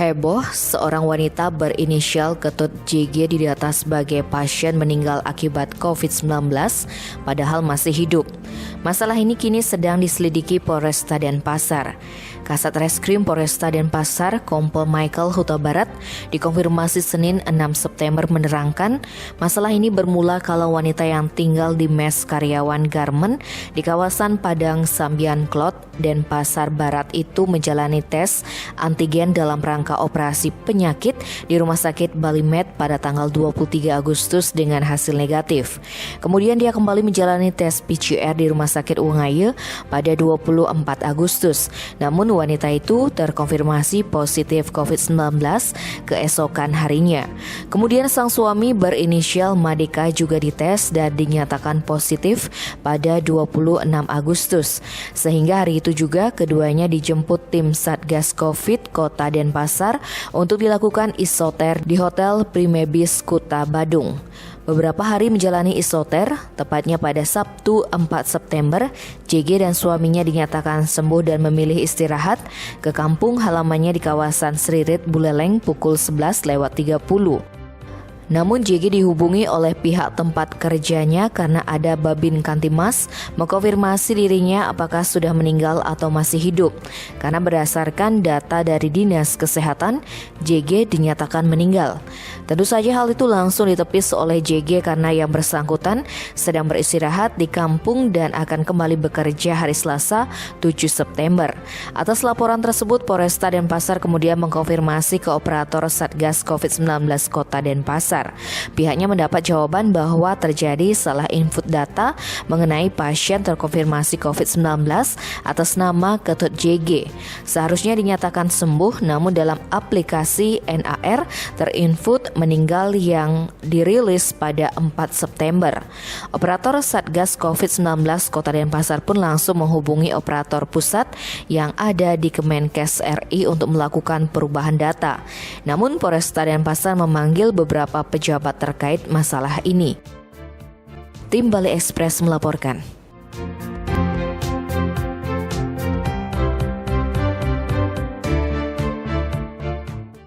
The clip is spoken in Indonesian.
Heboh, seorang wanita berinisial Ketut JG didata sebagai pasien meninggal akibat COVID-19 padahal masih hidup. Masalah ini kini sedang diselidiki Polresta Denpasar. Kasat Reskrim Polresta Denpasar, Kompol Michael Huta Barat, dikonfirmasi Senin 6 September menerangkan masalah ini bermula kalau wanita yang tinggal di mes karyawan garmen di kawasan Padang Sambian Klot, Denpasar Barat itu menjalani tes antigen dalam rangka operasi penyakit di Rumah Sakit Bali Med pada tanggal 23 Agustus dengan hasil negatif. Kemudian dia kembali menjalani tes PCR di Rumah Sakit Ungaye pada 24 Agustus. Namun wanita itu terkonfirmasi positif COVID-19 keesokan harinya. Kemudian sang suami berinisial Madika juga dites dan dinyatakan positif pada 26 Agustus. Sehingga hari itu juga keduanya dijemput tim Satgas COVID Kota Denpasar untuk dilakukan isoter di Hotel Primebis Kuta Badung. Beberapa hari menjalani isoter, tepatnya pada Sabtu 4 September, JG dan suaminya dinyatakan sembuh dan memilih istirahat ke kampung halamannya di kawasan Sririt Buleleng pukul 11:30. Namun JG dihubungi oleh pihak tempat kerjanya karena ada Babin Kantimas mengkonfirmasi dirinya apakah sudah meninggal atau masih hidup. Karena berdasarkan data dari Dinas Kesehatan, JG dinyatakan meninggal. Tentu saja hal itu langsung ditepis oleh JG karena yang bersangkutan sedang beristirahat di kampung dan akan kembali bekerja hari Selasa 7 September. Atas laporan tersebut, Polresta Denpasar kemudian mengkonfirmasi ke operator Satgas COVID-19 Kota Denpasar. Pihaknya mendapat jawaban bahwa terjadi salah input data mengenai pasien terkonfirmasi COVID-19 atas nama Ketut JG. Seharusnya dinyatakan sembuh, namun dalam aplikasi NAR terinput meninggal yang dirilis pada 4 September. Operator Satgas COVID-19 Kota Denpasar pun langsung menghubungi operator pusat yang ada di Kemenkes RI untuk melakukan perubahan data. Namun Polresta Denpasar memanggil beberapa pejabat terkait masalah ini. Tim Bali Express melaporkan.